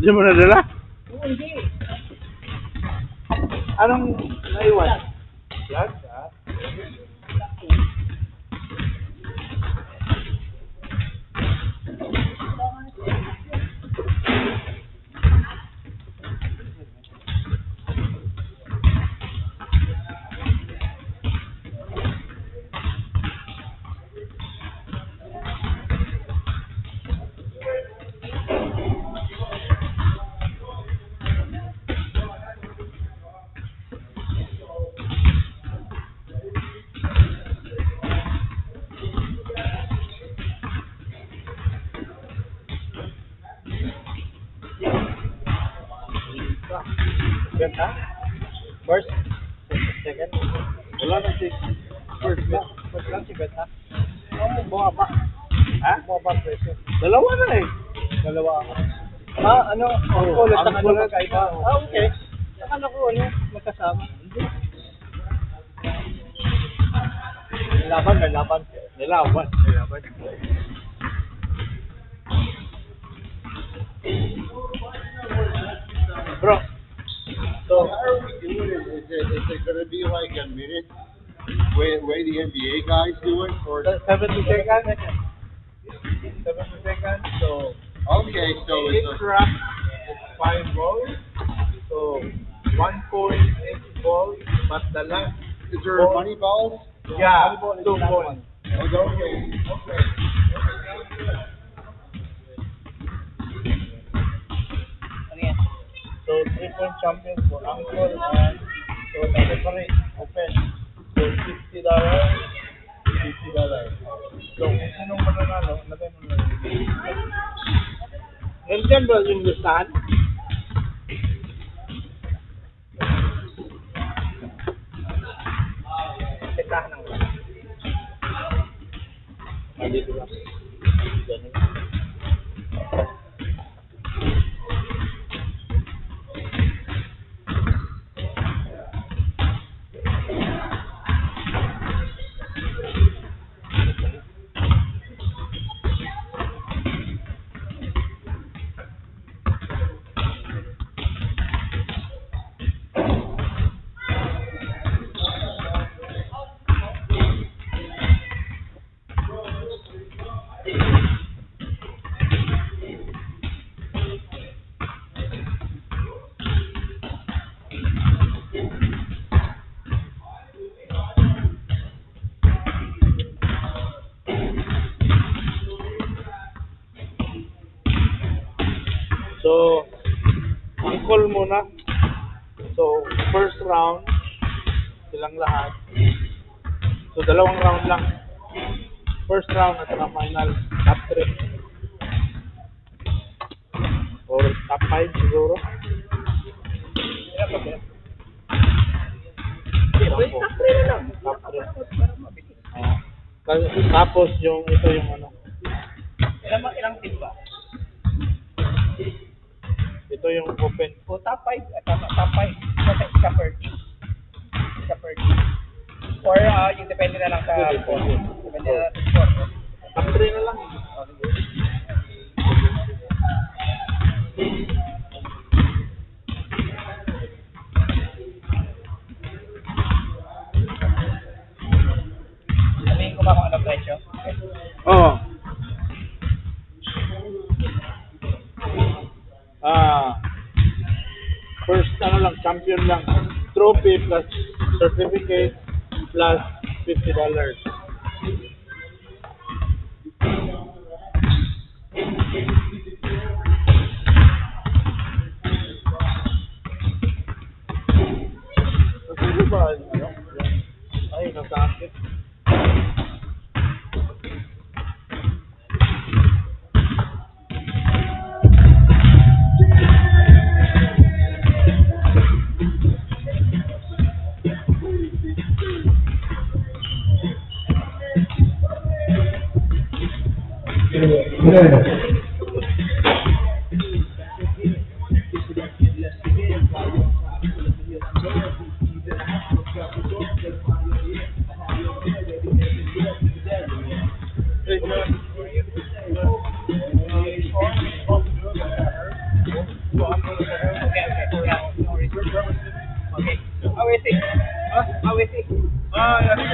Hindi mo nadala? Oo, hindi. Anong naiwan? Yan, Ganda? First? Second? Wala na si first bet. First lang si bet ha? Oo, bumaba. Ha? Bumaba presyo. Dalawa na eh. Dalawa ako. Ano? Oo, Ulit ang sa kulit. magkaiba. Okay. Akala ko magkasama. Laban. Nilawan. Bro. So how are we doing it? Is it going to be like a minute way the NBA guys do it? Or 70 seconds. 70 seconds. So, okay, so it's each round is 5 balls. So, 1 point, 8 balls. But the last, is there money balls? yeah, 2 points. Okay. Ano yan? So, 3-point champion for Uncle and so the referee open. So, $50. $50. So, kung sinong mananalo, lagay mo na. Nandiyan ba yung listahan? Setahan ng wala. Dito lang. Ganun. So, Uncle muna. So, first round, silang lahat. So, 2 round lang. First round at saka final, top 3. Or top 5 siguro. Top 3 na lang. Top 3. Tapos yung, ito yung ano. Ilang team ba? Ito yung open. O top 5. Top 5. Isa per team. Or yung depende na lang sa score. Depende na lang sa score. Top 3 na lang. Sabihin ko ba kung anong presyo? Okay. Oo. First ano lang, champion lang. Trophy plus certificate plus $50. Ano ba? Ay, nasakit.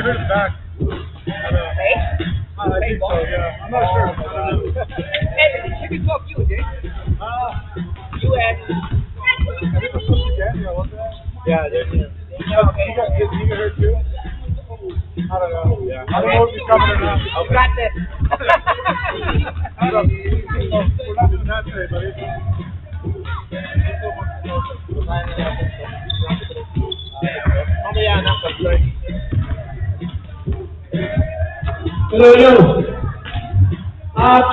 hurt his back. Okay? I think so, yeah. I'm not sure. I don't know. Hey, it should be 2 of you, dude. You and... I think it was something Daniel, wasn't it? Yeah, Daniel. Okay. He got hurt too? I don't know. Yeah. I don't know if he's coming or not. You got this. I don't know. We're not doing that today, buddy. Hello, hello.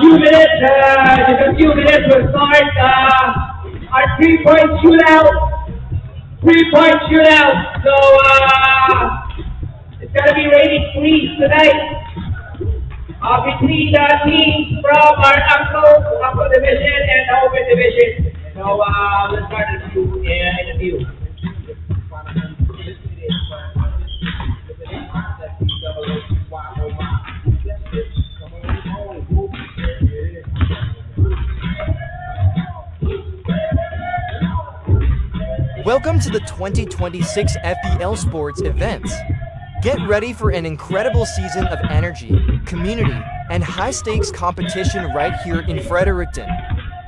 Few minutes, just a few minutes will start our 3-point shootout. 3-point shootout. So, it's gonna be raining threes tonight. Between the teams from our Uncle Division and the Open Division. So, we'll start in a few. Welcome to the 2026 FBL Sports events. Get ready for an incredible season of energy, community, and high-stakes competition right here in Fredericton.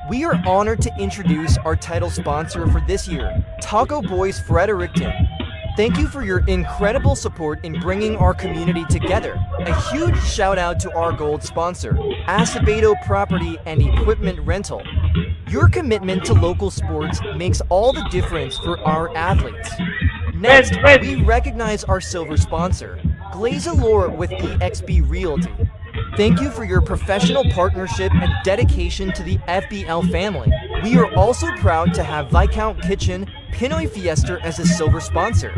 We are honored to introduce our title sponsor for this year, Taco Boys Fredericton. Thank you for your incredible support in bringing our community together. A huge shout out to our gold sponsor, Acevedo Property and Equipment Rental. Your commitment to local sports makes all the difference for our athletes. Next, we recognize our silver sponsor, Glaze Allure with eXp Realty. Thank you for your professional partnership and dedication to the FBL family. We are also proud to have Viscount Kitchen Pinoy Fiesta as a silver sponsor,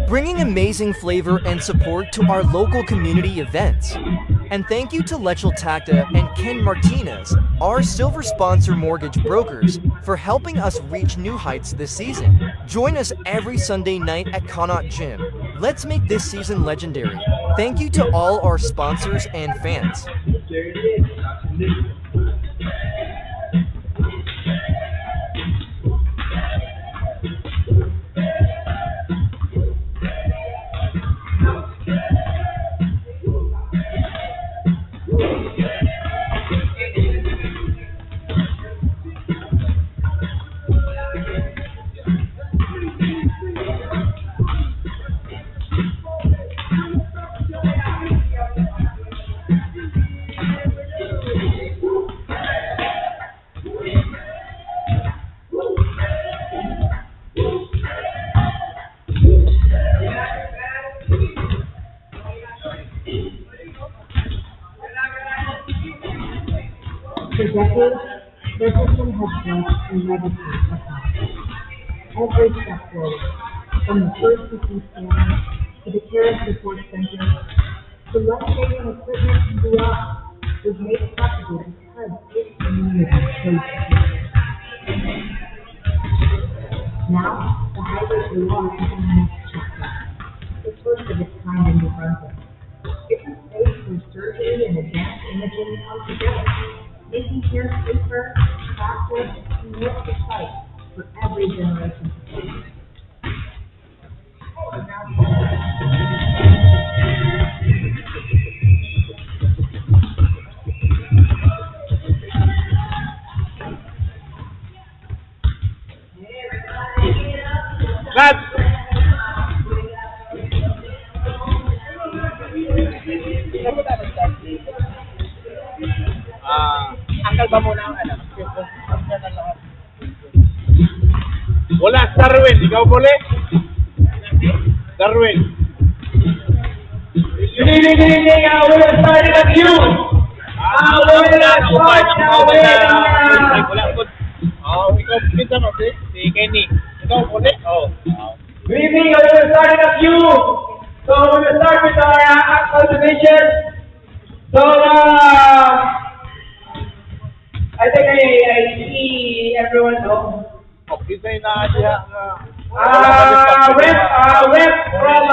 bringing amazing flavor and support to our local community events. And thank you to Lechel Tacta and Ken Martinez, our silver sponsor mortgage brokers, for helping us reach new heights this season. Join us every Sunday night at Connaught Gym. Let's make this season legendary. Thank you to all our sponsors and fans. For decades, Fredericton has built a legacy of hockey. Every step forward, from the first city stand to the Terrace Support Center, to life-saving equipment and beyond, was made possible because this community chose to be. Now, the highway belongs to the next chapter, the first of its kind in New Brunswick. It's a space where surgery and advanced imaging come together, making care safer, faster, and more precise for every generation to come. Angkal ba muna ang ano? Wala, Darwin. Ikaw muli? Darwin. Good evening, we're starting at noon. We're Ikaw, pinta mo, si Kenny. Ikaw muli? Oo. Good evening, we're starting at noon. So we're going to start with our actual division. So, I think I see everyone know. Kita na siya. Rep from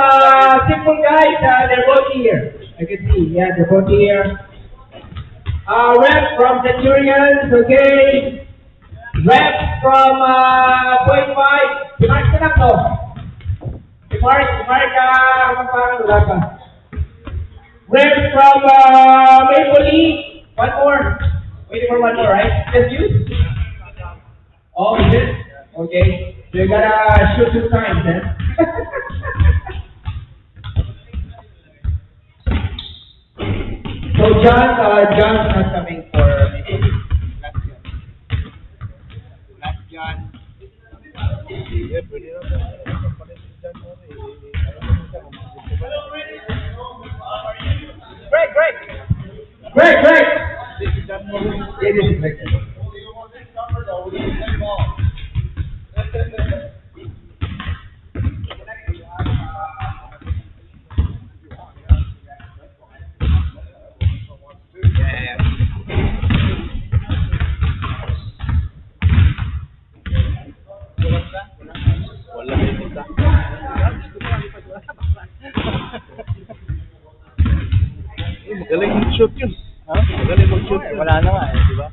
Simple Guys, they're both here. I can see, yeah, they're both here. Rep from Centurions, okay. Rep from Point 5, Pimark ka na to. Pimark, parang wala pa. Ref from Maple Leaf. One more. Waiting for one more, right? Just you? Oh, is it? Okay. So you gotta shoot 2 times, then. So John's not coming for Maple Leaf. Last John. Eh, pwede na ba? Greg! Greg! It is Greg. Wala na yung isa. Magaling mag-shoot yun. Ha? Magaling mag-shoot yun. Wala na nga eh, di ba?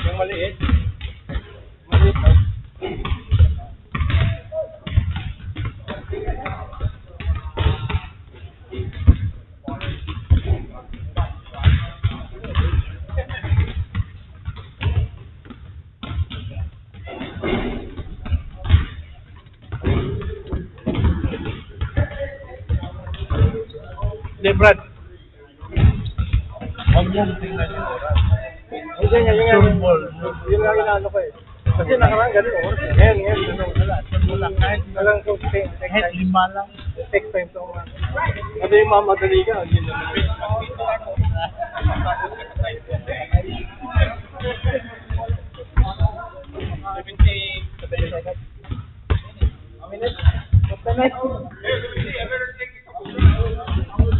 Yung maliit. Hindi, Brad. Huwag mong tingnan yung oras. Yun nga, Shoot ball. yun nga inaano ko eh. Kasi nakaraan ganun oras. Ngayon, ganun. Wala, kahit Talagang so, take kahit time. 5 lang. Take time to. Ano yung mamadali ka? Hindi na.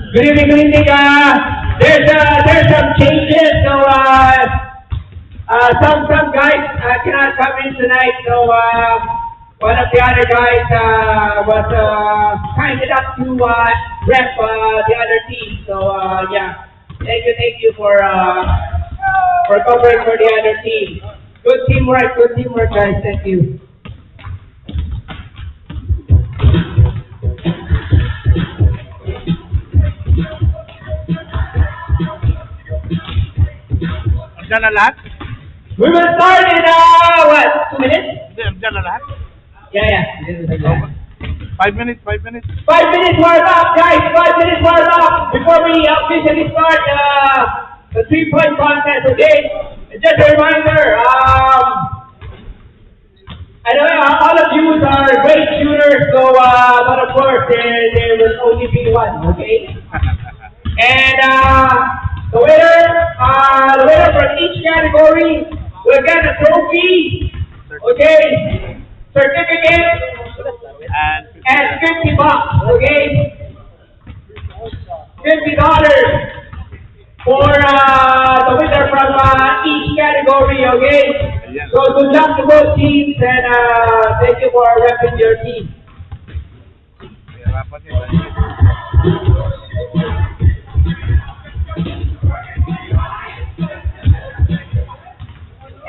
Good evening, there's some changes, so, some guys, cannot come in tonight, so, one of the other guys, was, kind enough to, rep, the other team, so, yeah. Thank you for covering for the other team. Good teamwork, guys, thank you. Diyan na lahat? We will start in, 2 minutes? Diyan na lahat? Yeah. 5 minutes. 5 minutes warm up, guys. 5 minutes warm up before we officially start the 3-point contest. Okay. Just a reminder. I know all of you are great shooters, so but of course there will only be one. Okay. And the winner from each category will get a trophy. Okay. Certificate. And $50, okay? $50 for the winner from each category, okay? So good luck to both teams and thank you for repping your team.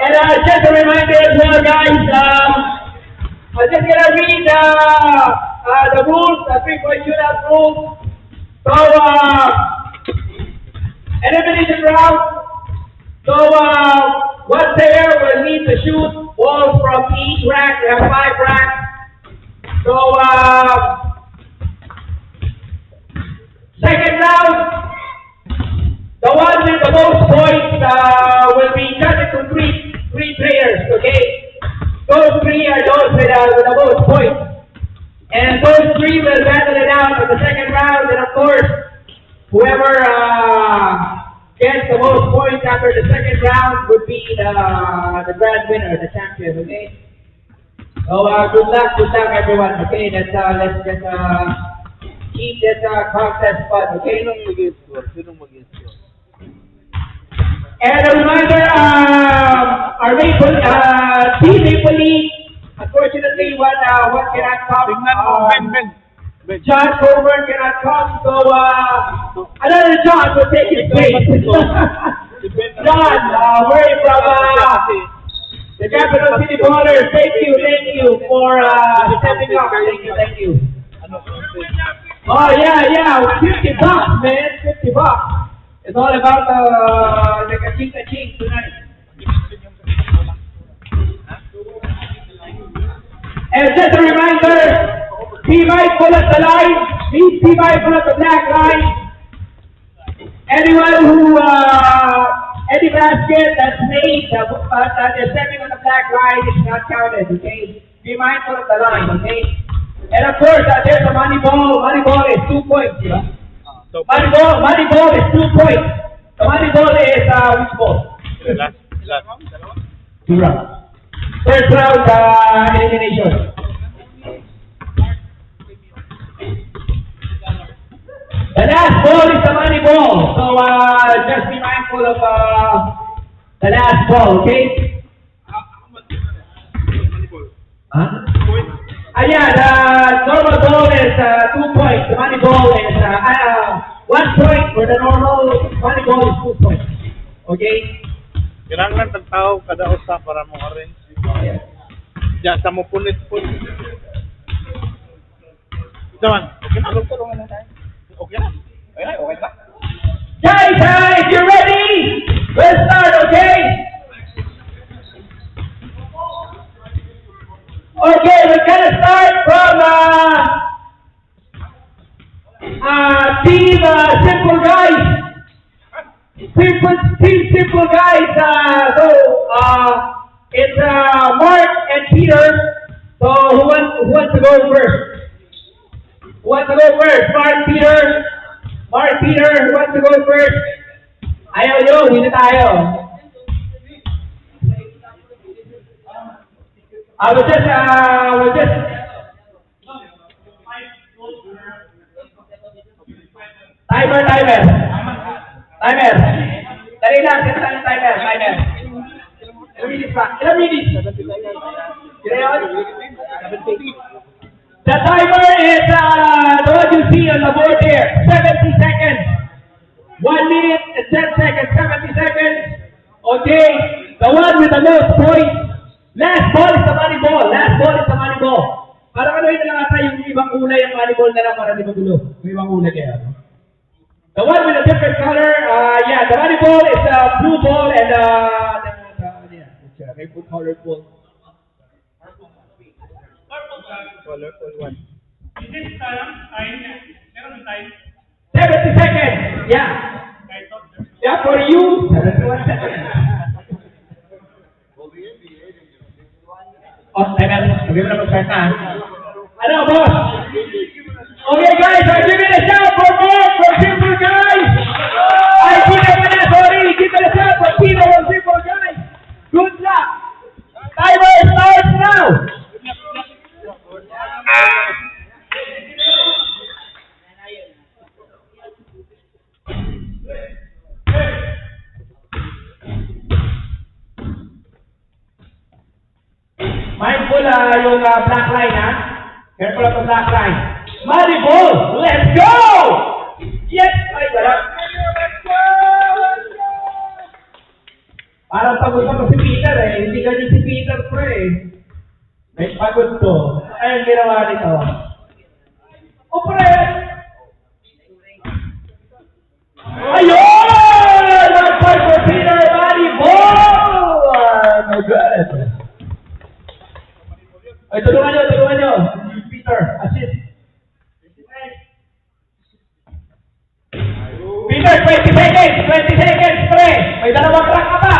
And just a reminder as well, guys, I'm just gonna read the rules, the 3-point shootout rules. So, elimination round. So, one player will need to shoot balls from each rack. We have 5 racks. So, second round, the one with the most points will be cut into three players. Okay. Those 3 are those with the most points. And those 3 will battle it out in the second round. And of course, whoever gets the most points after the second round would be the grand winner, the champion, okay? So good luck everyone, okay? Let's just keep this contest fun, okay? Sinong mag-score? And a reminder, our Team Maple Leaf, unfortunately, one cannot come. Tingnan mo, Ben. John Coburn cannot come, so another John will take his place. John, where are you from? The Capital City Ballers. Thank you for stepping up. Thank you. Oh yeah, $50, man, $50. It's all about the kaching tonight. And just a reminder, be mindful of the line. Please be mindful of the black line. Anyone who, any basket that's made that is stepping on the black line is not counted, okay? Be mindful of the line, okay? And of course, there's a money ball. Money ball is 2 points, yeah? Money ball is 2 points. The money ball is, which ball? Last. 2 rounds. First round, elimination. The last ball is the money ball. So, just be mindful of, the last ball, okay? Huh? Yeah, the normal ball is 2 points. The money ball is 1 point. For the normal money ball is 2 points. Okay? Kailangan tagtao kada usa para mo arrange. Diyan sa mo punit. Daman, okay na. Okay na. Okay ba? Guys, you ready? Let's start, okay? Okay, we're gonna start from team simple guys. Team simple guys. So it's Mark and Peter. So who wants to go first? Who wants to go first? Mark, Peter, who wants to go first? Ayaw nyo, hindi tayo. We'll just timer. Dali lang, set lang yung timer. Ilang minutes? The timer is the one you see on the board there. 70 seconds. 1 minute and 10 seconds. 70 seconds. Okay. The one with the most points. Last ball is the money ball. Parang ano yun na lang ata yung ibang kulay ang money ball na lang para di magulo. Yung ibang kulay kaya. The one with a different color, the money ball is a blue ball and it's a rainbow colored ball. Colorful one. 70 seconds. Yeah, for you. 71 seconds. Oh, timer. Sabi mo na mag-start na. Ano, boss? Okay, guys, I'm giving a shout for Mark from Simple Guys. Give it a shout for Peter from Simple Guys. Good luck. Timer starts now. Mindful yung black line, ha? Careful of the black line. Money ball, let's go! Yes! Ay, wala. Parang pagod pa si Peter hindi ganyan si Peter May pagod to. Ayun ginawa nito. O pre! Ayun! Nag-point for Peter, money ball! No good. Ay, tulungan nyo. Peter, assist. Peter, 20 seconds, pre. May dalawang crack ka pa.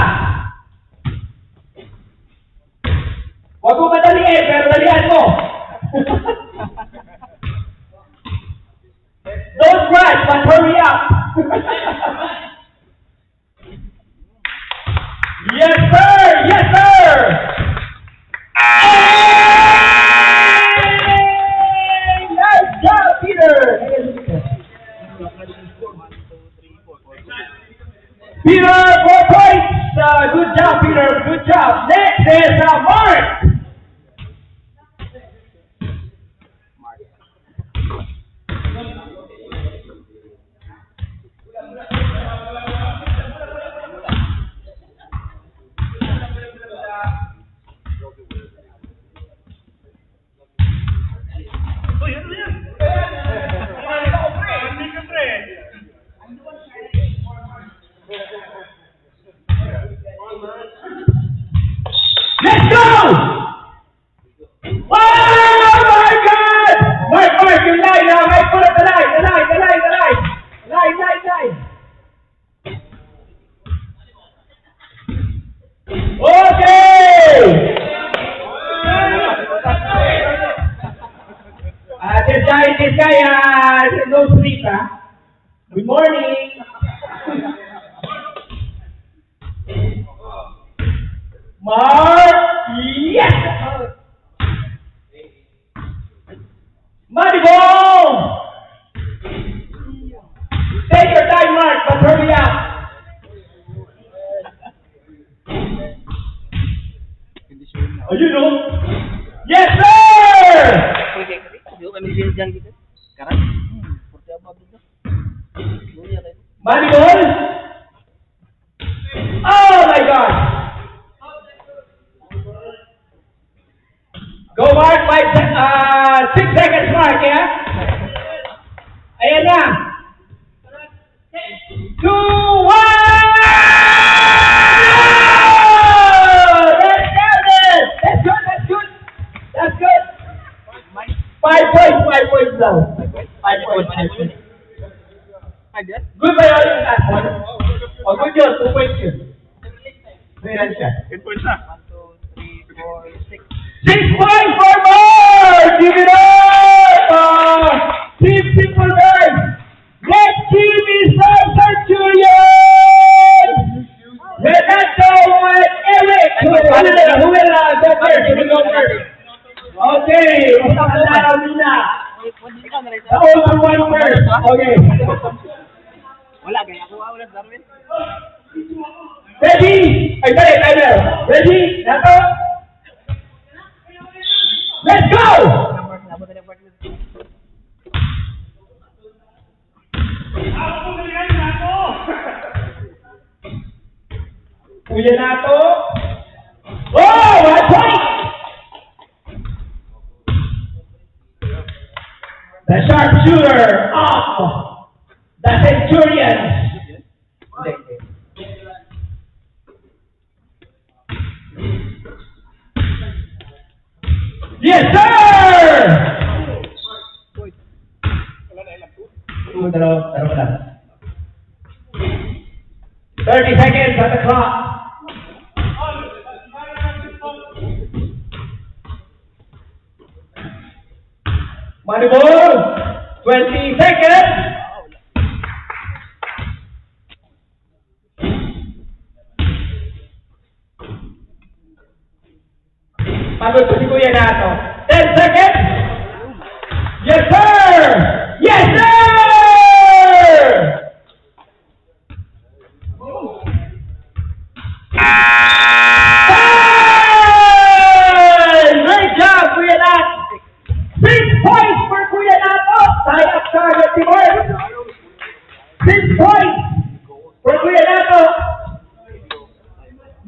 Huwag mo madaliin, pero dalian mo. Don't rush, but hurry up. Yes, sir! Nice job, Peter! Peter, 4 points! Good job, Peter. Good job. Next is Mark. Volleyball. Oh my God. Go Mark, 6 seconds Mark, yeah? Ayan na. 2, 1! That's good! That's good, that's good! That's good! 5 points now. 5 points. Good ba yun yung last one? O good yun, 2 points yun. Meron siya. 10 points na. 6 points for Mark! Give it up! Team Simple Guys! Next team is the Centurion! Renato and Eric! Who will go first? Okay, masakala na. The older one first. Okay. Wala, kaya ako wala Darwin. Ready? Ay, sorry, timer. Ready? Nato? Let's go! Kuya Nato. Oh, 1 point! The sharpshooter of the Centurions. Yes, sir! Dalawa lang. 30 seconds on the clock. Money ball, 20 seconds. Pagod po si Kuya Nato. 10 seconds. Yes, sir! Yes, sir! Great job, Kuya Nato. 6 points for Kuya Nato. Tie up target si Mark. 6 points for Kuya Nato.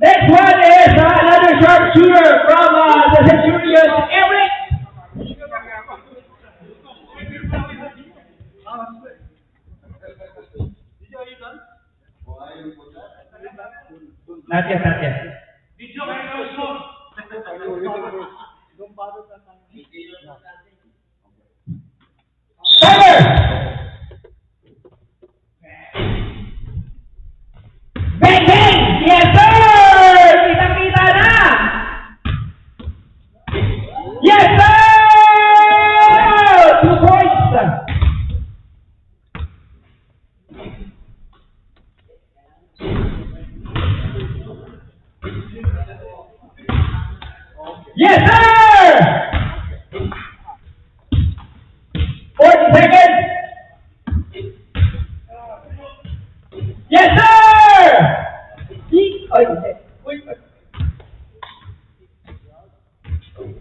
Next one is another sharpshooter from the Centurions, Eric. Not yet, not yet. Timer! Bang, bang! Yes, sir! Kita-kita na! Yes, sir! 2 points! Yes, sir! 40 seconds! Yes, sir!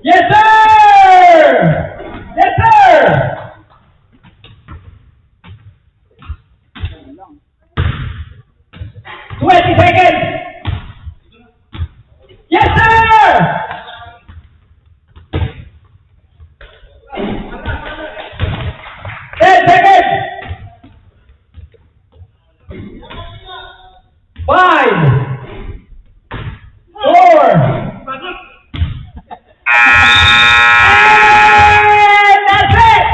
Yes, sir! Yes, sir! Twenty seconds! Yes, sir! Ten seconds! 5, 4, and that's it!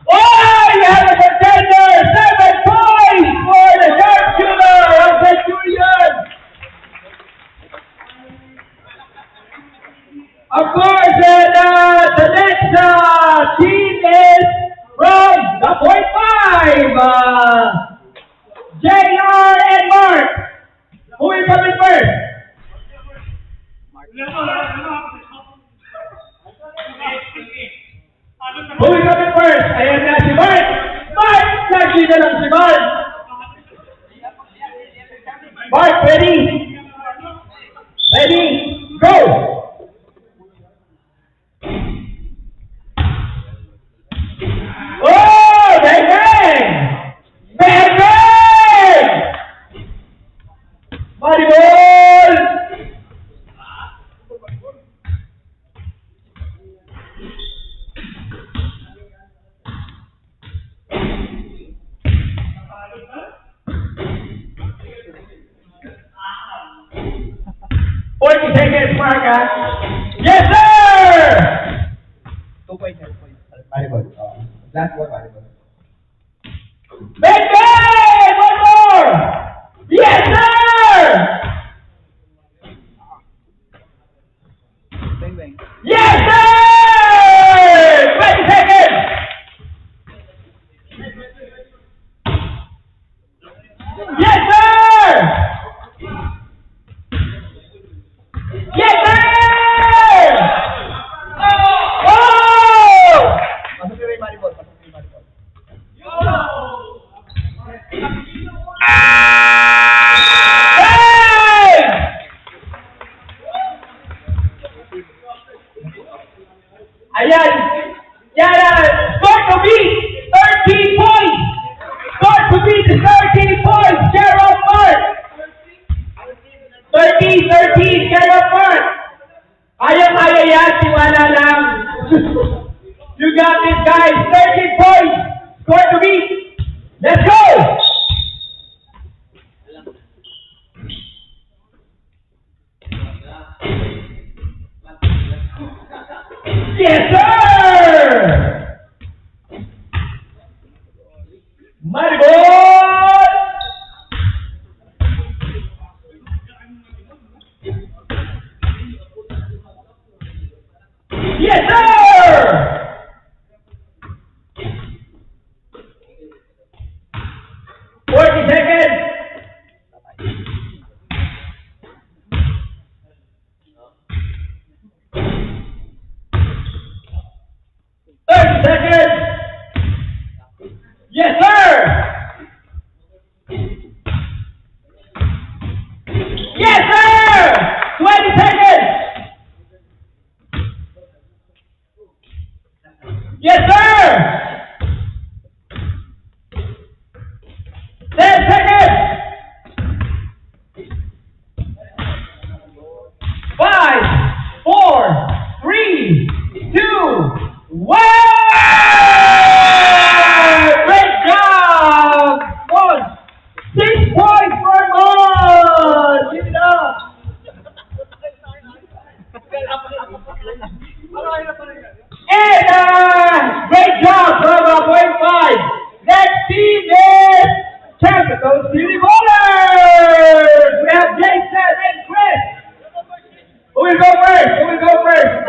Oh, you have a contender! 7 points for the sharpshooter of Centurion! Of course, the next team is from the .5, JR and Mark. Who will come in first? Who will come in first? Ayan na si Mark. Mark! Lagi na lang si Mark. Mark, ready? Ready? Go! Oh, bang, bang! mark, ha? Yes, sir! 2 points, 2 points. Volleyball. Last one, volleyball. Make it! One more! Yes, sir! Bang, bang. Yes, sir! 20 seconds! Yes, sir! Yes, sir! Oh! Pasok yung volleyball, pasok yung volleyball. Hey! Ayan! Yan! Score to beat! 13 points! Score to beat is 13 points! Gerald Mark! 13, Gerald Mark! Kaya yan, tiwala lang. You got this, guys! 13 points! Score to beat! Let's go! Yes, sir! Maribol! Yes, sir! Seconds. 30 seconds. Yes, sir. Yes, sir. 20 seconds. Yes, sir. 10 seconds. 5, 4, 3, 2, 1. Great job. 6 points for Mon. Give it up. And great job from point 5. Next team is Capital City Bowlers. We have Jason and Chris. Who will go first?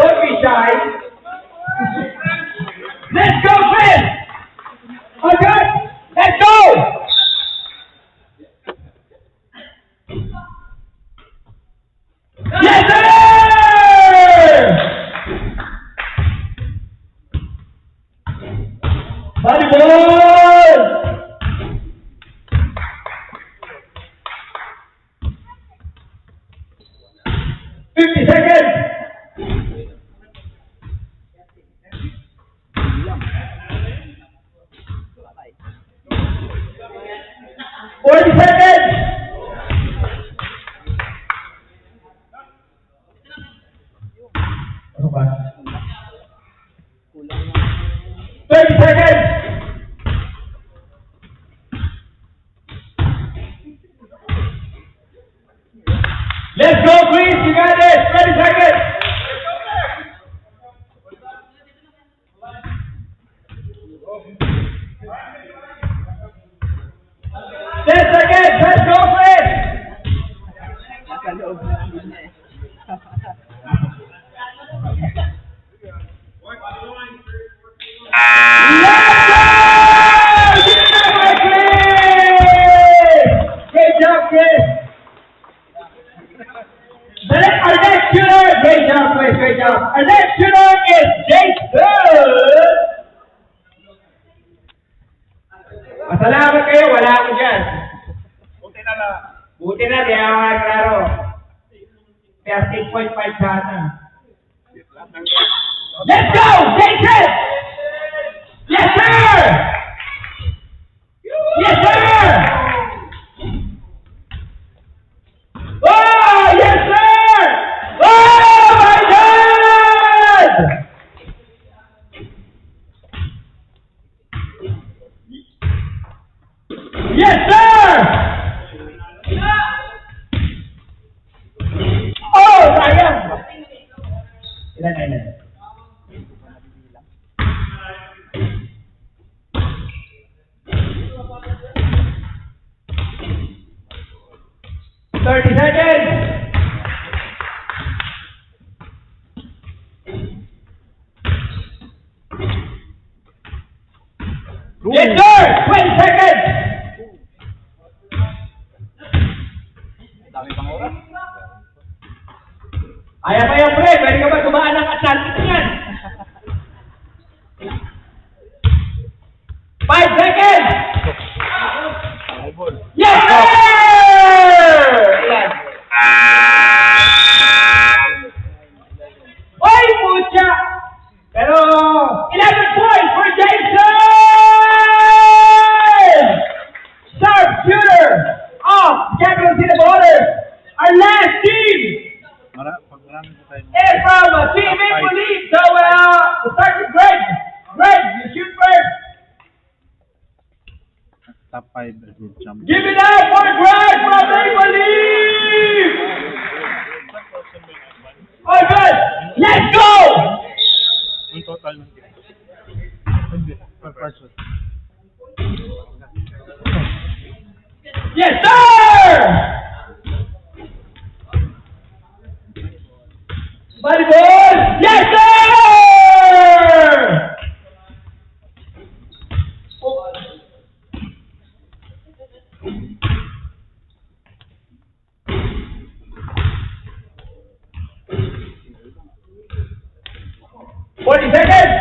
Don't be shy. Let's go, Chris. Okay, let's go. Yes, sir. Volleyball. 50 seconds. 40 seconds. 30 seconds. Let's go, please. You got this. 30 seconds. Let's go, Chris. Great job, Chris. Our next shooter, great job, Chris, great job. Our next shooter is Jason. Masalamat kayo, wala ako dyan. Buti na, di ako nagklaro. Kaya 6.5 sana. Let's go, Jason! Yes, sir! Yes, sir! Oh, yes, sir! Oh, my God! Yes, sir! Oh, sayang! 30 seconds. Yes, sir! 20 seconds! Dami pang oras. Ayaw pa yung pre, pwede ka ba tumaan ng Atlantic yan? 5 seconds! Yes, sir! Yan. Oy, pucha! Pero, 11 points for Jason! Sharp shooter of Capital City Ballers. Our last team is from Team Maple Leaf. So, we'll start with Greg. Greg, you shoot first. Top 5 jump. Give it up for Greg from Maple Leaf! All good. Let's go! Ang total ng first one. Yes, sir! Body ball! Yes, sir! Forty seconds!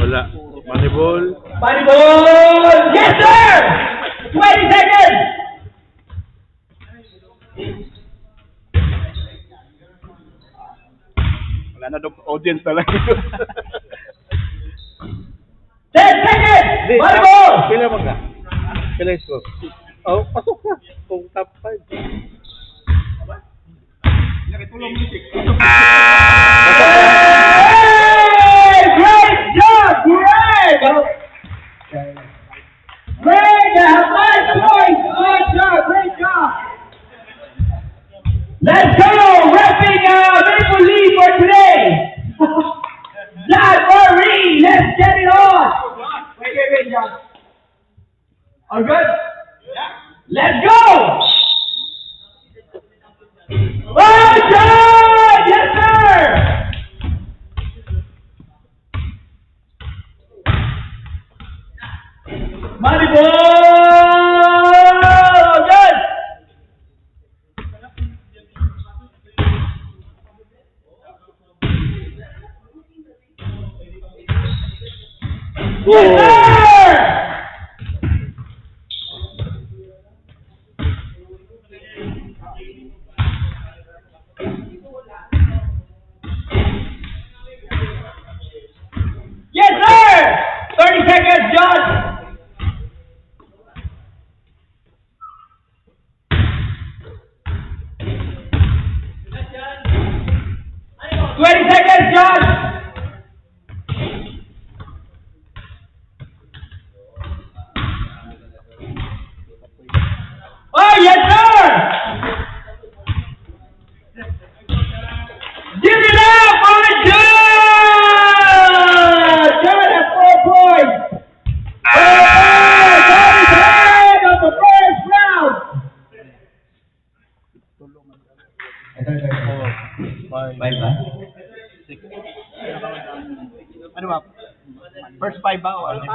Wala. Moneyball. Body ball! Yes, sir! 20 seconds! Wala na daw audience talaga. 10 seconds! Body ball! Pila mo ka? Pila yung score? Oh, pasok ka. Kung top 5. Hey! Great job, Greg! Greg, 5 points! Good job, great job! Let's go! Wrapping Maple Leaf for today! John Marie, let's get it on! Wait, John. All good? Let's go! Well done! Yes, sir! Money ball! Good! Yes, sir! Yes, sir! 30 seconds, John! 20 seconds, John! Oh, yes, sir! Give it up for the John! John at 4 points! Johnny's head of the first round! Five ba? 6. Ano ba? First 5 ba? O ano yung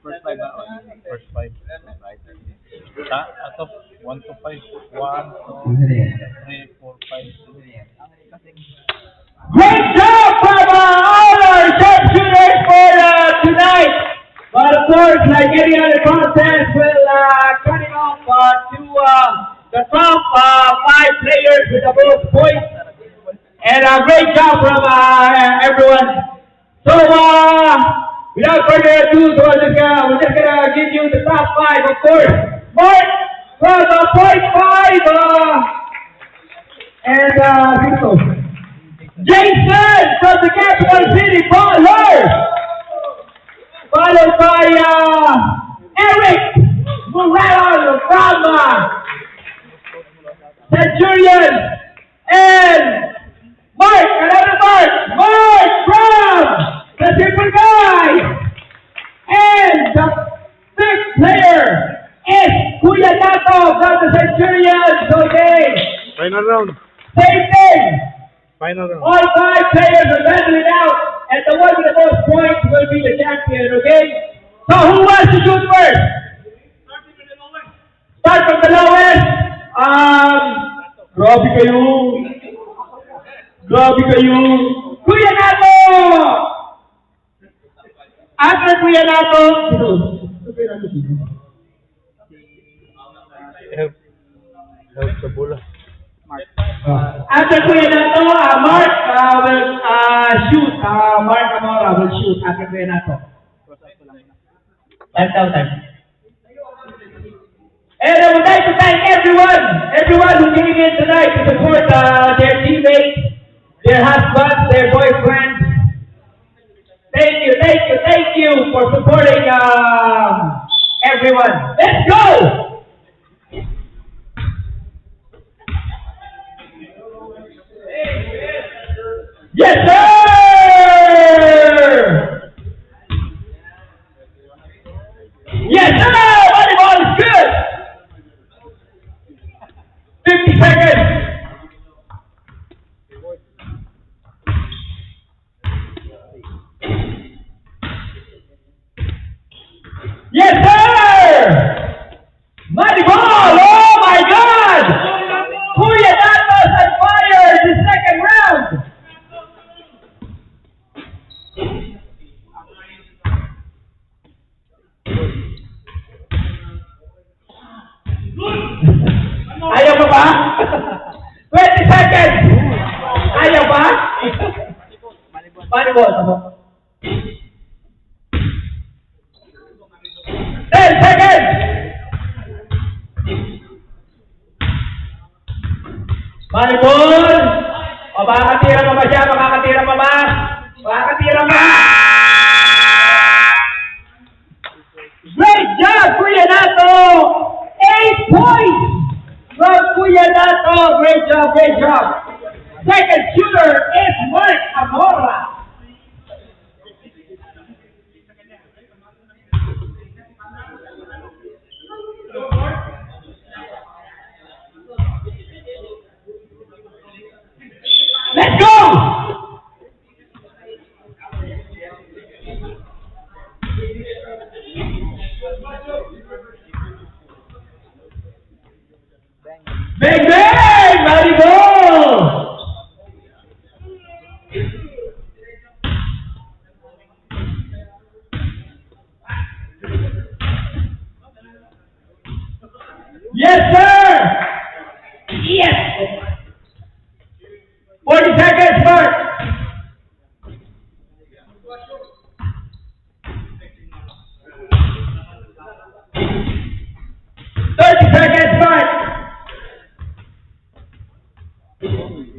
First 5 ba? First 5. Right. Ato, 1 to 5. 1, 2, 3, 4, 5. Great job from all our sharpshooters for tonight! But of course, like any other contest, we'll cut it off to the top 5 players with the most points. And great job from everyone. So, without further ado, so we're just gonna give you the top 5, of course. Mark from point 5, and Jason from the Capital City Ballers, followed by Eric Morello from Centurion, and Mark, another Mark from the Triple Guy. And the fifth player is Kuya Nato from the Centurions. Okay, Final round. same thing. Final round. All 5 players are battling out, and the one with the most points will be the champion, okay? So who wants to shoot first? Start from the lowest. Grabe kayo. Grabe kayo. Kuya Nato! After Kuya Nato, Help sa bola. after Kuya Nato, Mark will shoot. Mark Amora will shoot after Kuya Nato. Time. And I would like to thank everyone who came in tonight to support their teammates, their husbands, their boyfriends. Thank you for supporting everyone. Let's go! Yes, sir! Yes, sir! Volleyball is good! 50 seconds! Yes, sir! Mighty ball! Oh my God! Kuya Nato's on fire in the second round! Ayaw pa ba? 20 seconds! Ayaw pa? Volleyball. 10 seconds! Volleyball! O makakatira pa ba siya? Makakatira pa ba? Makakatira pa! Great job, Kuya Nato! 8 points from Kuya Nato. Great job. Second shooter is Mark Amora. Let's go! Bang bang! Volleyball! Yes, sir! Yes! 40 seconds, Mark!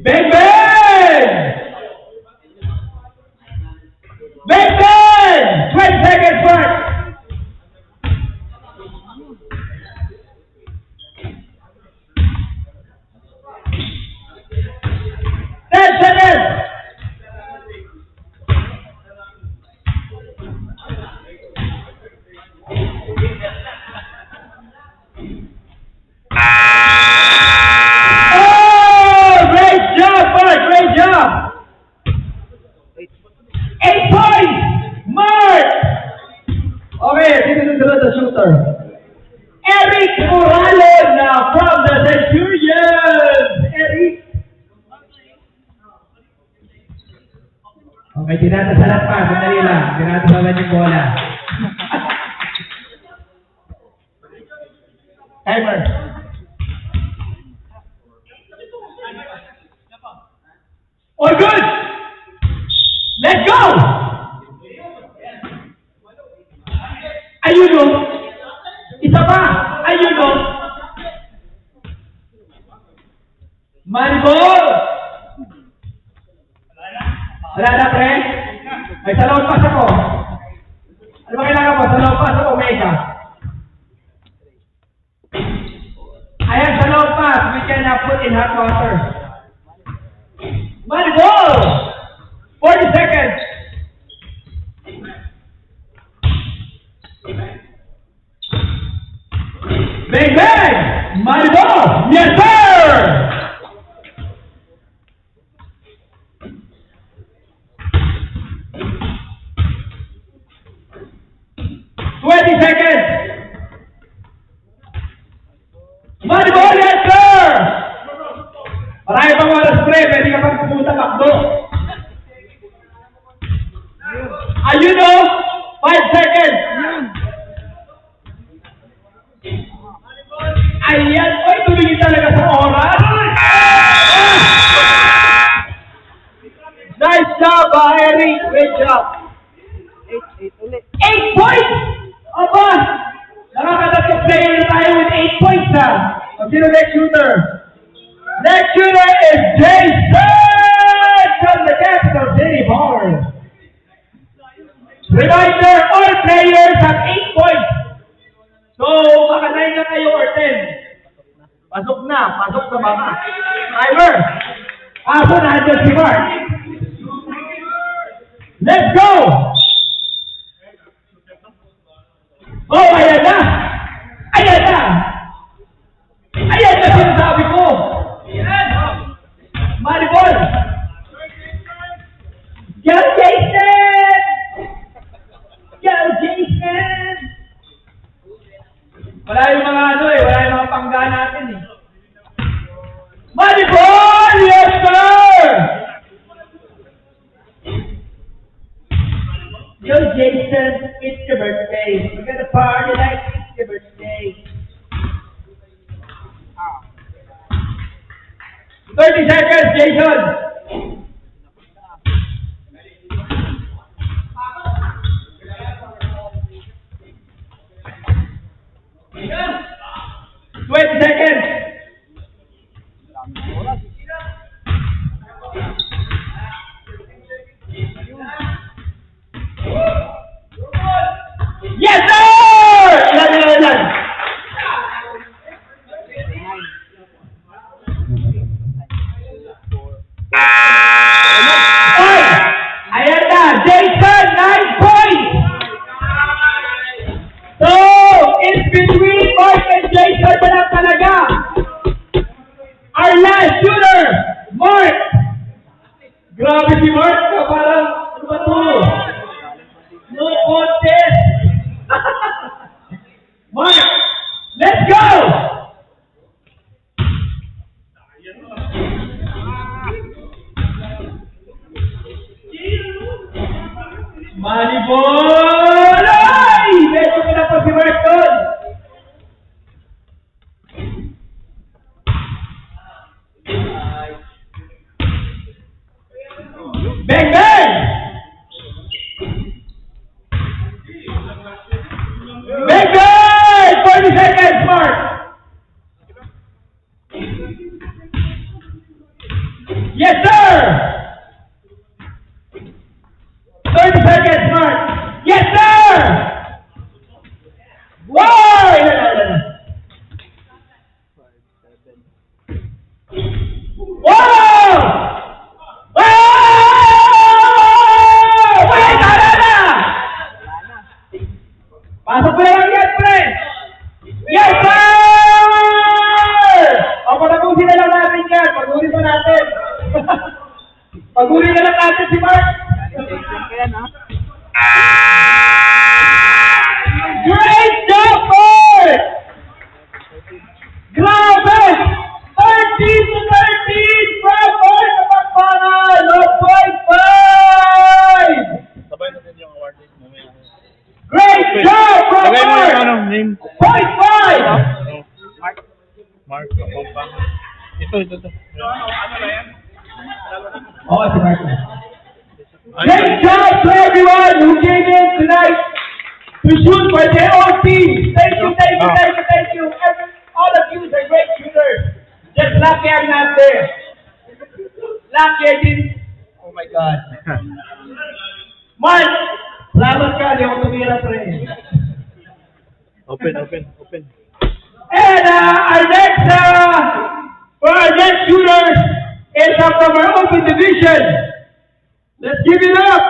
Bang bang! Bang bang! 20 seconds, Mark! Eric Morales from the Centurions! Eric! Okay, tinatasalat pa. Sandali lang. Tinatasalat yung bola. Timer. All good! Let's go! Ayun o! Isa pa! Ayun o! Maribol! Wala na, pre? May salawat pass ako. Ano ba kailangan mo? Salawat pass ako, Omega. Ayan, salawat pass. cannot put in hot water. Money ball! 40 seconds. Bang bang! Money ball! Yes sir! Seconds. Money ball, yes sir! Marami pang oras pre, pwede ka pang pumunta bakdo. Ayun o, 5 seconds. Ayan, oy, tumingin talaga sa oras. Nice job, Eric. Great job. 8 points! Aba! Nakakatatlong player na tayo with 8 points ha. Sino next shooter? Next shooter is Jason from the Capital City Bars. Reminder, all players have 8 points. So, baka 9 na kayo or 10. Pasok na, pasok sa baka. Timer! Aso na dyan si Mark. Let's go! Oh, ayan na! Ayan na! Ayan na sinasabi ko! Ayan! Maribol! Go, Jason! Go, Jason! Wala yung mga ano eh, wala yung mga pangga natin eh. Maribol! Yes, sir! Yo, Jason, it's your birthday. We're gonna party like it's your birthday. 30 seconds, Jason. Seconds. Yes, sir! Ilan. Ayan na, Jason, 9 points! So, it's between Mark and Jason na lang talaga. Our last shooter, Mark! Grabe si Mark, parang, ano ba to? No contest! Mark, let's go! Manibol! Ay! Medyo pinapa si Mark doon. Bang, bang! Bang, bang! 40 seconds, Mark! Yes, sir! 30 seconds, Mark! Yes, sir! Wow! Wow! Pasok ko lang yan, friend! Yes, sir! O, patapusin na lang natin yan. Pag-uri pa natin. Pag-uri na lang natin si Mark. Great job, Mark! Grabe! 13-13 from Mark Kapagpangan! 1.5! Sabay natin yung award date mo. Great job, from Sabay mo yung Mark! ano, name. 0.5! Mark, Kapagpangan. Ito. Ano na yan? Oh, si Mark. Great job to everyone who came in tonight to shoot for their own team. Thank you. All of you are great shooters. Just lucky I'm not there. Lucky I didn't. Oh my God. Mark, salamat ka. Di ako tumira, pre. Open. And our next from our open division. Let's give it up.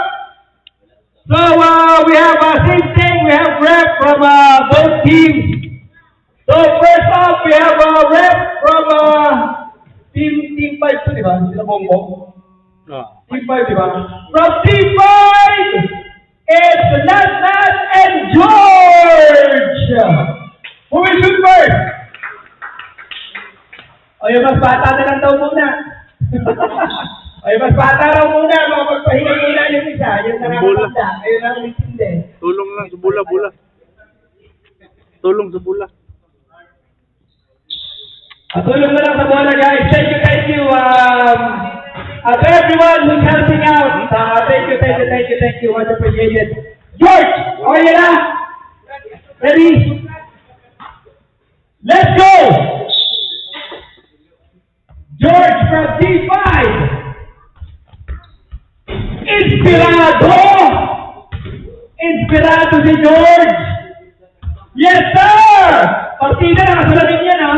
So we have same thing. We have rep from both teams. So first off, we have a rep from team 5 to, di ba? Sila Bongbong. Team 5, di ba? From team 5, it's Nat and George. Who will shoot first? O yung mas bata na lang daw muna. O yung mas bata raw muna, magpahinga muna yung isa. Yung nakakapagda. Ayun ang intindi. Tulong lang sa bula-bula. Tulong sa bula. Tulong na lang sa bola, guys. Thank you. To everyone who's helping out. Thank you. Much appreciated. George, okay na? Ready? Let's go! George from T5. Inspirado si George. Yes, sir! Partida, nakasalamin yan, ha?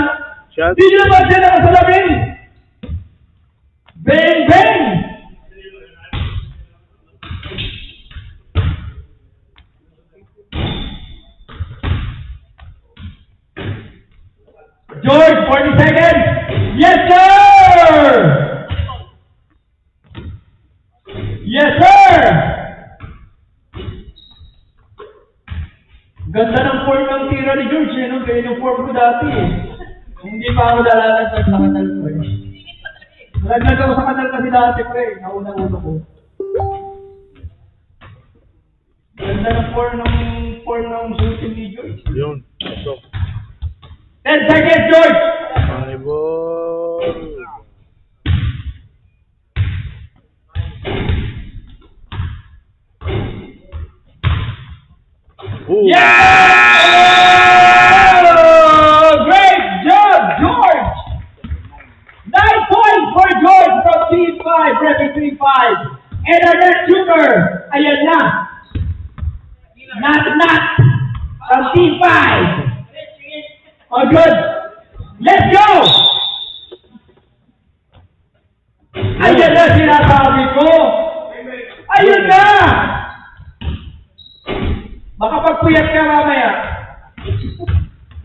Shot. Di nyo ba siya nakasalamin? Bang! George, 40 seconds. Yes, sir! Yes, sir! Ganda ng form ng tira ni George, eh, no? Kaya yung form ko dati, eh. Hindi pa ako nalalagdag sa kanal ko, eh. Nalaglag ako sa kanal kasi dati, pre. Nauna-una ko. Ganda ng form ng shooting ni George. Yun. Ito. 10 seconds, George! Volleyball. Ooh. Yeah! Great job, George! 9 points for George from Team 5, repping Team 5. And our next shooter, ayan na. Not from Team 5. Oh, good. Let's go! Ayan na sinasabi ko. Ayun na! Baka pagpuyat ka mamaya.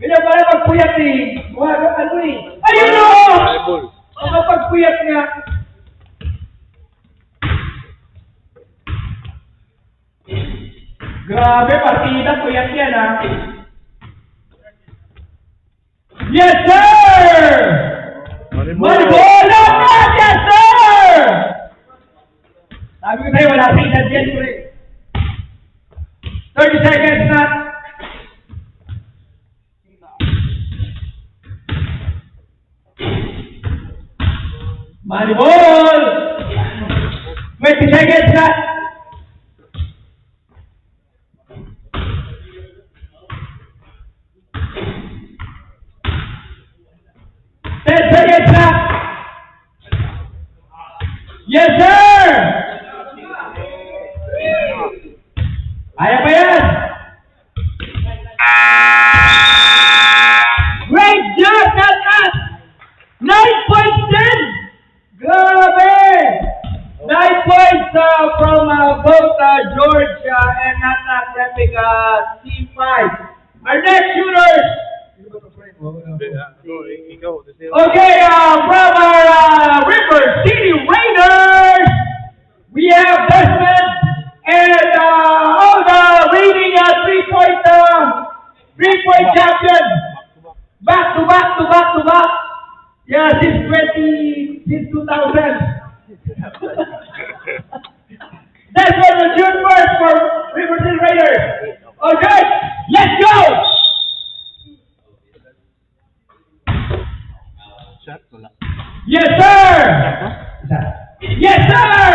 Ganyan pala pagpuyat eh. Ano eh. Ayun o! Volleyball. Baka pagpuyat nga. Grabe, partida, puyat yan ha. Yes, sir! Manibola na! Yes, sir! Sabi ko tayo, wala sa edad yan, pre. 30 seconds na. Manibol! 20 seconds na. Yes, sir! Kaya ba yan? Great job, Natas! 9 points din! Grabe! 9 points from both George and Natas repping Team 5. Our next shooters! Okay, from our River City Raiders, we have Desmond and all the reigning three-point champion. Back to back. Yeah, since 2000. Desmond will shoot first for River City Raiders. Okay, let's go. Yes, sir! Yes, sir!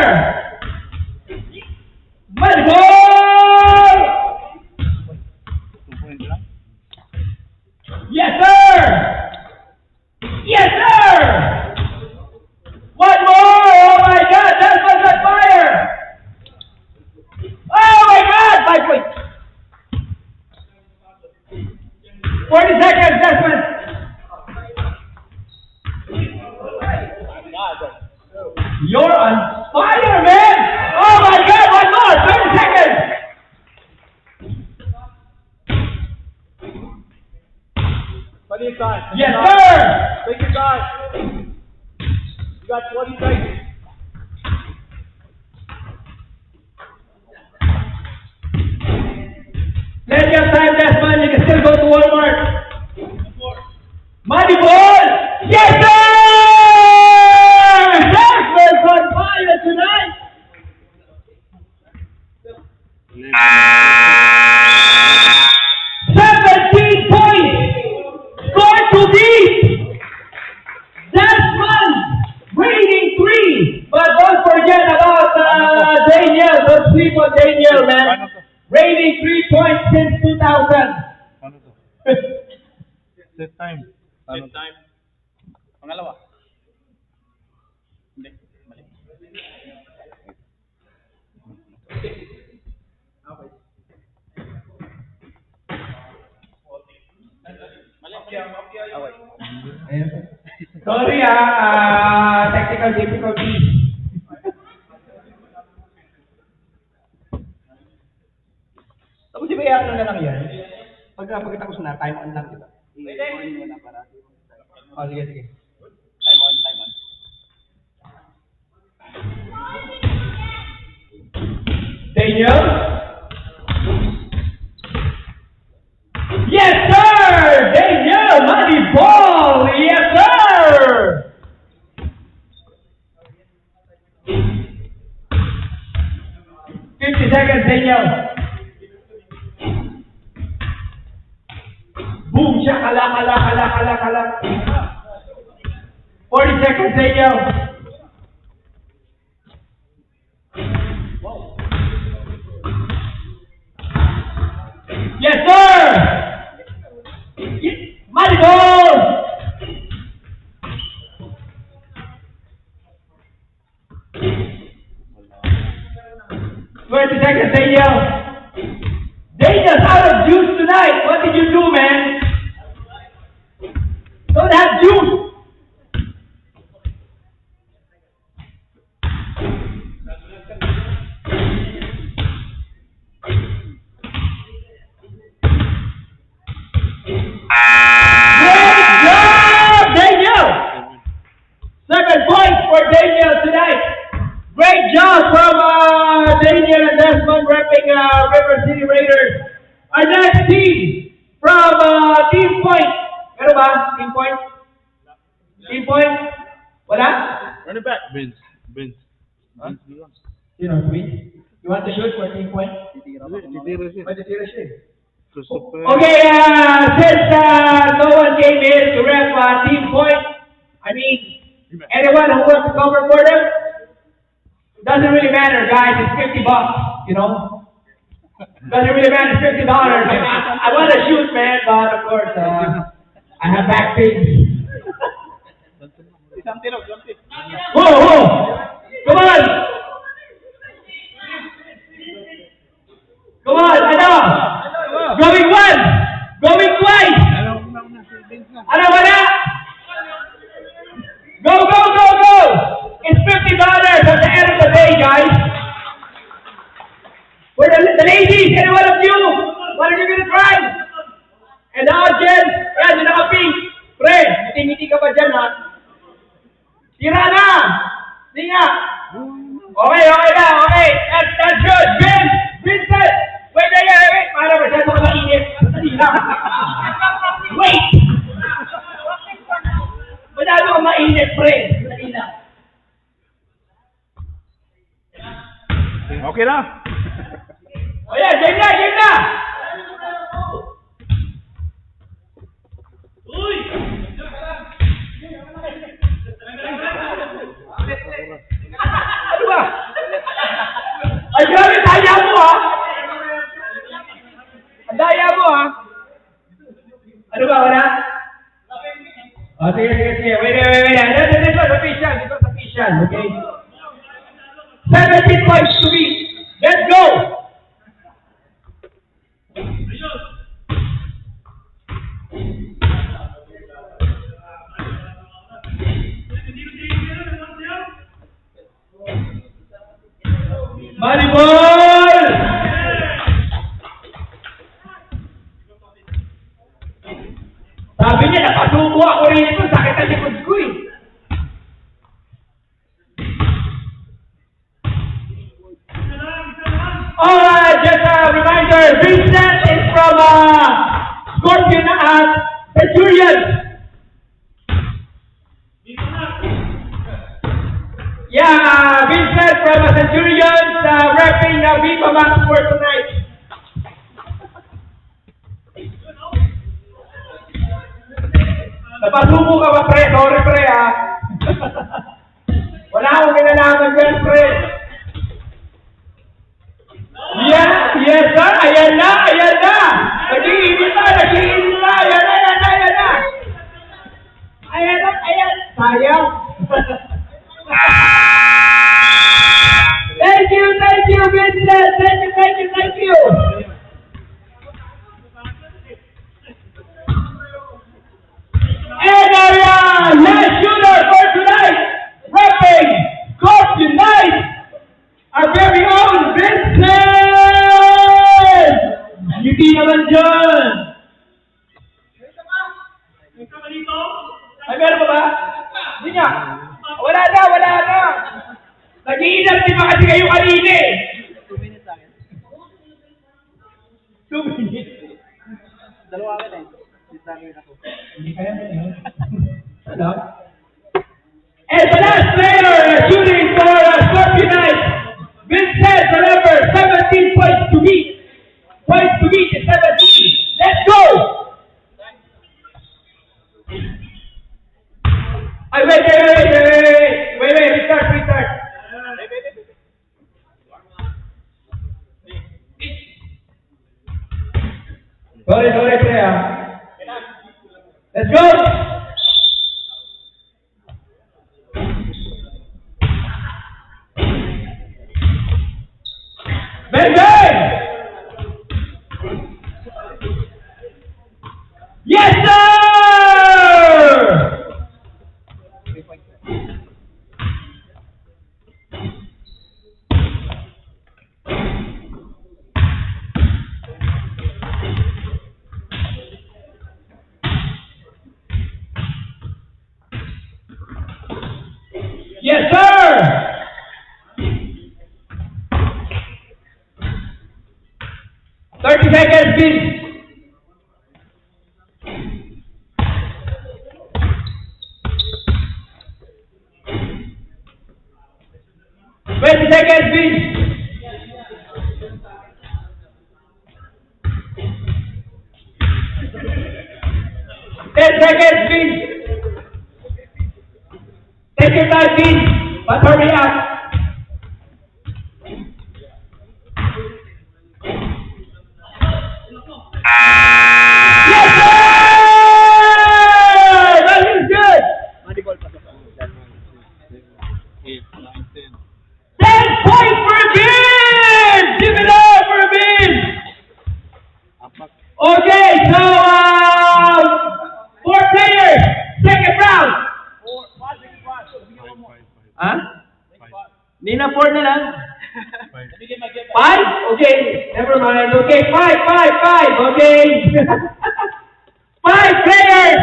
Manibol! Yes, sir! Yes, sir! One more! Oh my God, that was on fire! Oh my God, 5 points! 40 seconds, Desmond! sir! Take your time. You got 20 seconds. Plenty of time, Desmond. You can still go to Walmart. Money ball! Yes, sir! Desmond's on fire tonight! 17 points! Score to beat! Desmond winning 3! But don't forget about Daniel. Don't sleep on Daniel, man. Rating 3 points since 2000. Set time. Set time. Pangalawa. Hindi. Mali. Sorry, technical difficulties. Tapos di ba ano na lang yan? Pagkatapos na, time on lang, di ba? Oh, sige, sige. Time on, time on. Daniel? Yes, sir! Daniel, money ball! Yes, sir! $50, Daniel. Boom, kala. 40 seconds, Daniel. Yes, sir! Money ball! Seconds, Daniel. Daniel's out of juice tonight. What did you do, man? Don't have juice. Great job, Daniel. 7 points for Daniel tonight. Great job from Daniel and Desmond repping River City Raiders. Our next team from Team Point. Ano ba? Team Point? Team Point? Wala? Run it back. Vince. Huh? You know, Vince? You want to shoot for Team Point? Titira siya. Matitira siya eh. Christopher. Okay, since no one came in to rep Team Point, I mean, anyone who wants to cover for them, doesn't really matter, guys. It's $50, you know. Doesn't really matter. It's $50. I want to shoot, man, but of course, I have back pain. Isang tiro, isang tiro. Whoa! Come on! Come on, ano? Going once! Going twice! Ano ba na? Go! It's $50 at the end of the day, guys. For the ladies, any one of you want to give it a try? And the audience, yan, yung naka-pink. Pre, ngiti-ngiti ka pa dyan, ha? Tira na! Hindi nga. Okay na, okay. That's good. Vincent! Wait. Para masyado ka mainit. Dali lang. Wait! Masyado ka mainit, pre. Dali lang. Okay na. O yan, game na! Ano ba? Ay, grabe, daya mo, ha? Ang daya mo, ha? Ano ba, wala? O, sige. Wait. This was official, okay? 17 points to beat. Let's go! Money ball! Sabi niya, napasuko ako kanina ito, sakit ang likod ko eh. Just a reminder, Vincent is from Scorpion at Centurion. Yeah, Vincent from Centurion, repping Viva Max for tonight. Napasubo ka ba, pre? Sorry, pre, ha? Wala akong kinalaman dyan, pre. Yeah, yes, sir. Ayan na, ayan na. Nag-iinit na, nag-iinit na. Ayan na, ayan na, ayan na. Ayan na, ayan. Sayang. Thank you, Vincent. Thank you. And our last shooter for tonight, repping Scorpion Knights, our very own Vincent! Hindi naman dyan! Ay, meron pa ba? Hindi nga. Wala na. Nag-iinap din ba kasi kayo kanina eh? 2 minutes sa akin. 2 minutes. Dalawa ka na eh. Isa rin ako. Hindi kaya na yun. Hello? And the last player shooting for Scorpion Knights, Vincent, the number 17 points to beat. Points to beat is 17. Let's go! Ay, wait, restart. Sorry, player. Let's go! Bang! Yes, sir! Yes, sir! Seconds, please. Seconds, please. 10 seconds, please. Take your time, please, but hurry up. Yes, sir! That is good. 10 points for Vince! Give it up for Vince! Okay, so 4 players, second round. Huh? Hindi na 4 na lang. 5? Okay, never mind. Okay, 5. Okay. 5 players,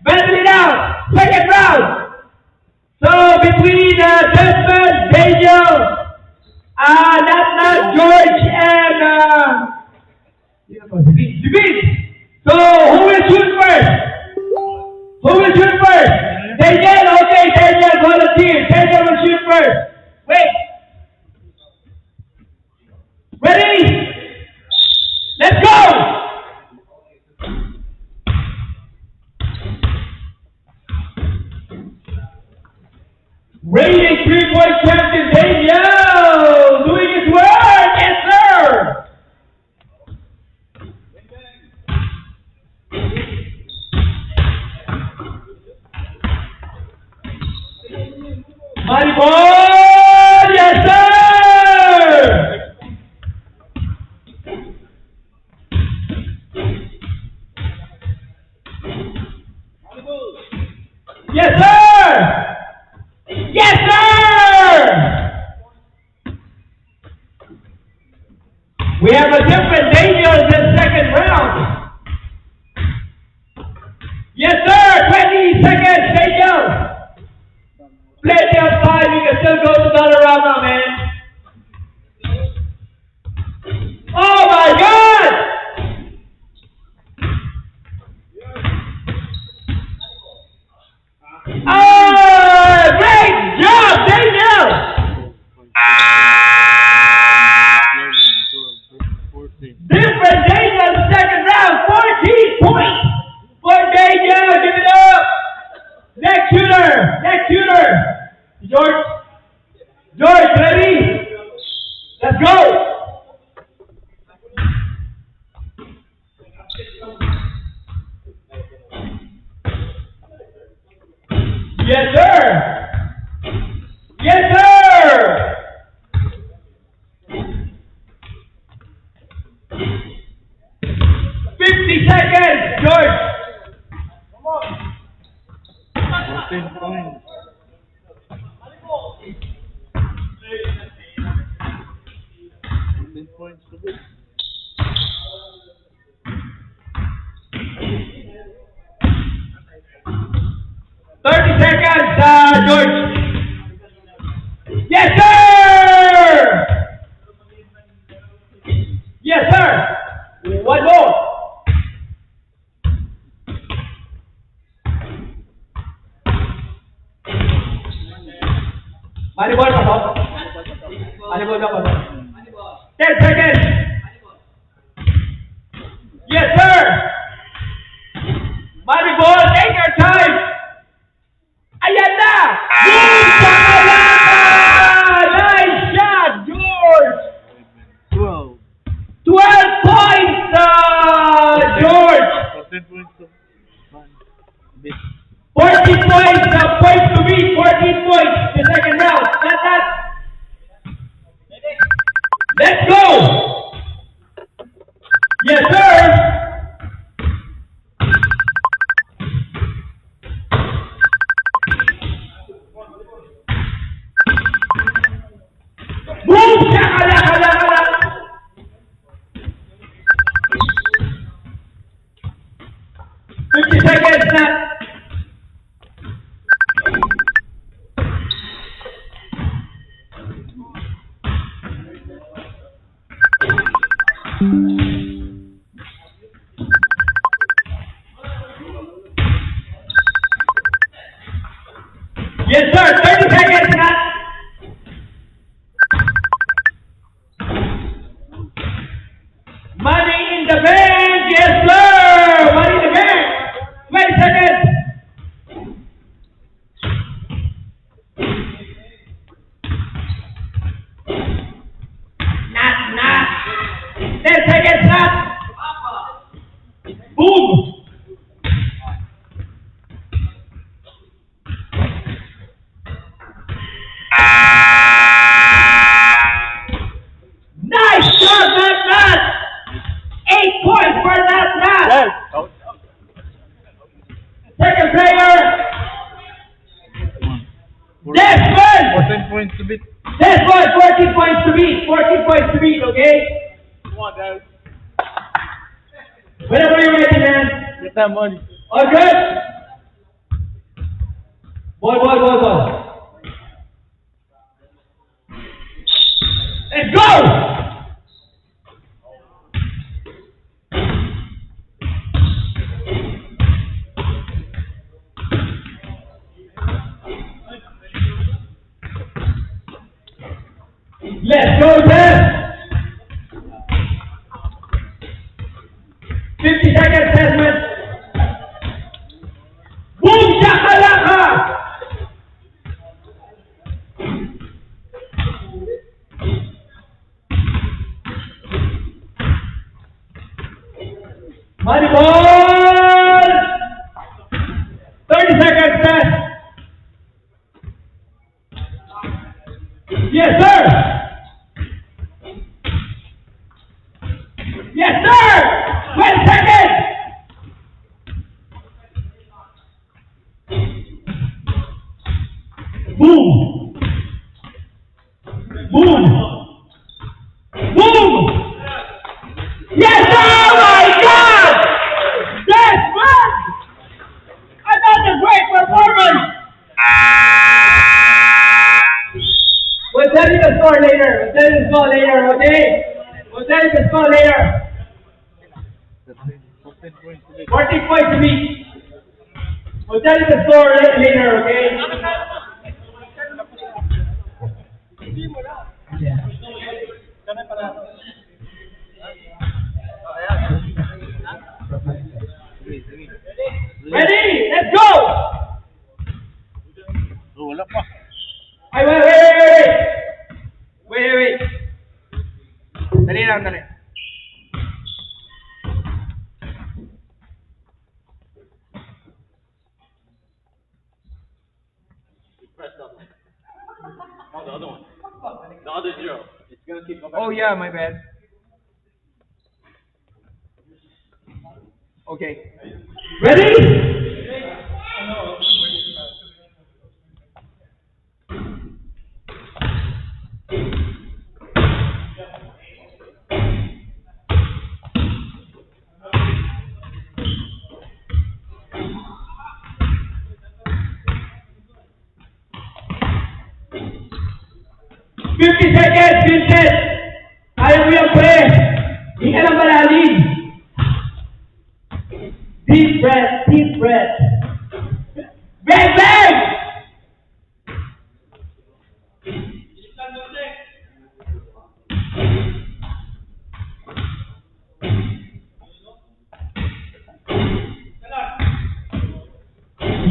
battle it out. Second round. So between Desmond, Daniel, not George, and David. So who will shoot first? Daniel, okay, Daniel, volunteer. Daniel will shoot first. Wait. Ready? Let's go! Reigning 3-point champion Daniel doing his work, yes sir! Maribor, yes sir! Yes sir! Yes sir! We have a different Daniel in the second round. Yes sir! 20 seconds. Plenty of time. You can still go to Dollarama, man. Oh my God! Oh, great job, Daniel! Different Daniel, second round, 14 points for Daniel. Give it up. Next shooter. George, ready? Let's go. Yes, sir. Yes, sir. $50, George. Come on. 14 points. 14 points to beat. George. Yes, sir. Yes, sir. One more. Volleyball pa to? Volleyball na pa to? 10 seconds. Yes, sir. Volleyball, take your time. Ayan na! Boom! Chakalaka! Nice shot, George! 12. 12 points, George! 14 points to beat. 14 points, points to beat, 14 points, the second round. Not that. Let's go! Yes, sir! Boom! Shakalaka! 50 seconds, snap. Yes, sir. 30 seconds, Matt. Money in the bank. Yes, sir. Money in the bank. 20 seconds. Not. 10 seconds, Matt. Boom. Nice shot, Matt! 8 points for that Matt! Second player, Desmond! 14 points to beat. Desmond, 14 points to beat. 14 points to beat, okay? Come on, guys. Whenever you're ready, man. Get that money. All good? Ball. Let's go! Let's go, Tess! 50 seconds, Desmond. Boom, shakalaka! Money ball! 30 seconds, Tess. Yes, sir! Yes, sir! 12 seconds! Boom! Yes, sir! Oh my God! That's right! Another great performance! the score later. We'll tell you the score later, okay? We'll tell you the score later. 14 points to me. We'll tell you the score later, okay? Yeah. Ready? Let's go! Wala pa. Ay, wait. Dali lang, dali. Oh, the other one. The other zero. It's gonna keep going. Oh yeah, my bad. Okay. Ready? Fifty seconds, Vincent. Ayaw mo yung pre. Hindi ka lang malalim. Deep breath, deep breath. Bang, bang!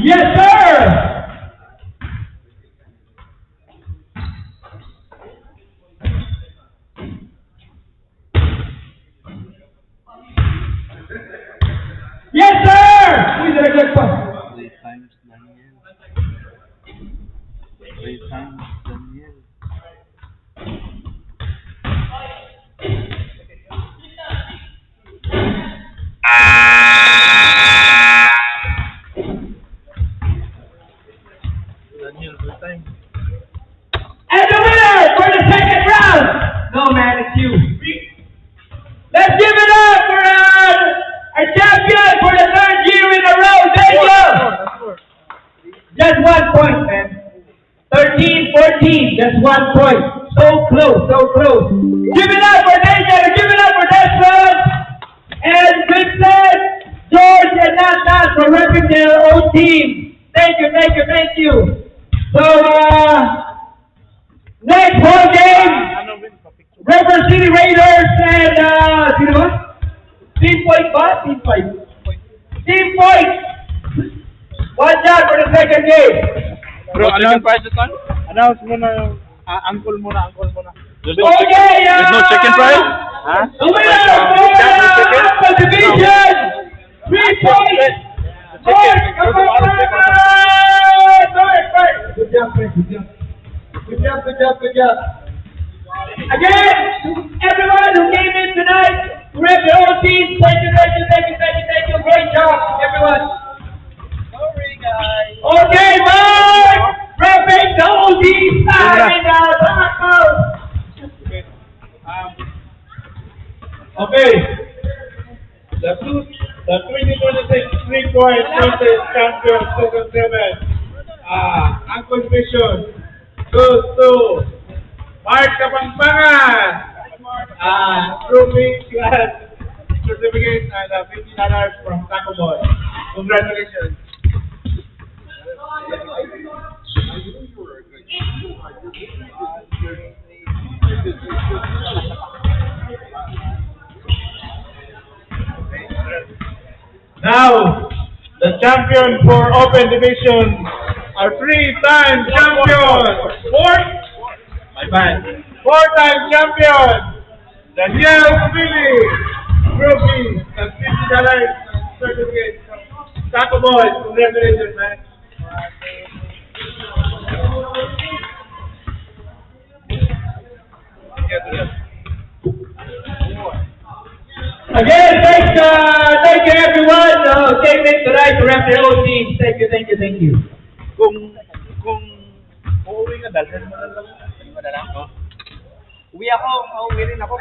Yes, sir! Yes, sir! Uy, nalaglag pa. 3 times Daniel. 3 times Daniel. Daniel, 3 times. And the winner for the second round! No, man, it's you. Let's give it up for our champion for the third year in a row. There you go. Just 1 point, man. 13-14, just 1 point. So close, so close. Give it up for Danger, give it up for Desmond, and Vincent, George, and Nathan for repping their own team. Thank you, thank you, thank you. So, next home game, River City Raiders and, sino ba? Team point ba? Team point. Team point! 1 shot for the second game. Bro, announce prize on? Announce muna yung uncle muna. There's no Okay, There's no chicken prize? Huh? The winner for the division! 3 points! Mark, Good job, Frank. Good job. Again, everyone who came in tonight, who rep their own team, thank you. Great job, everyone. Sorry guys. Okay, Mark! Repping the OD side in the background. Okay. The 2026 3-point contest champion Season 7. Uncle Vision goes to Mark Kapangpangan. Proving class certificate and $50 from Taco Boy. Congratulations. Now, the champion for open division, our 3-time champion, four-time champion, Daniel Billy, trophy, and $50 certificate from Taco Boy. Congratulations, man. Again, thank you everyone who came in tonight to rep their own team. Thank you. Kung uuwi ka, dalhin mo na lang. Uwi rin ako.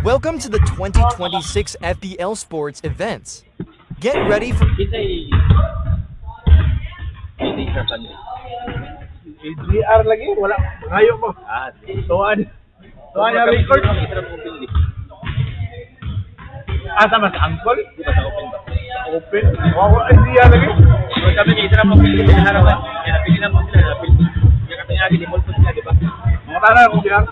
Welcome to the 2026 FPL Sports events. Get ready for GR lagi, wala. Ngayon mo. Tuan. Tuan yung record. Sama sa angkol? Di ba sa open ba? Open? Wow, ay GR lagi. Sabi niya, isa na po pili sa harapan. Kaya napili na po sila, napili. Kaya katanya lagi, default po sila, di ba? Mga tara kung GR.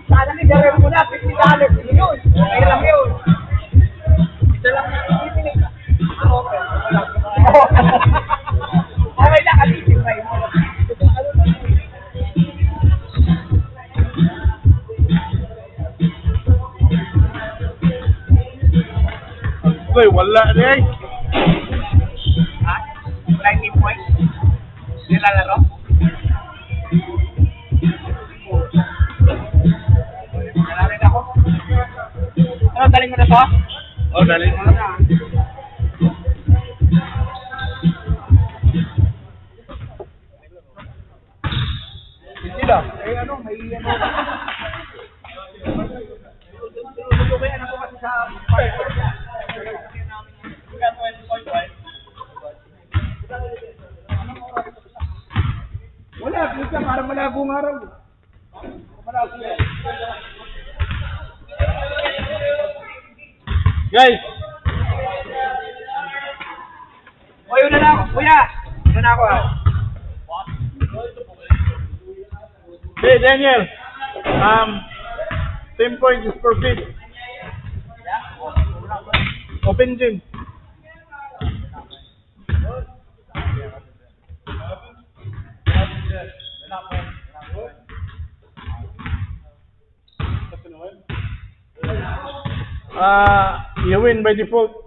Sana ni Darren mo na, $50 yun. May lang yun. Isa lang na pipili. Okay na, kalisip pa yun. Uy, wala na eh. Ha? 19 points? Nilalaro? Nalarin ako. Ano, daling mo na to? Oh, dali mo na. Hindi lang. Eh ano, may ano. Okay, ano ko kasi sa... Wala, kita parang malabong araw. Malabo yan. Guys, O, yun na lang. Kuya! Yun na ako ha. hey Daniel, 10 points is for bid. Open gym. You win by default.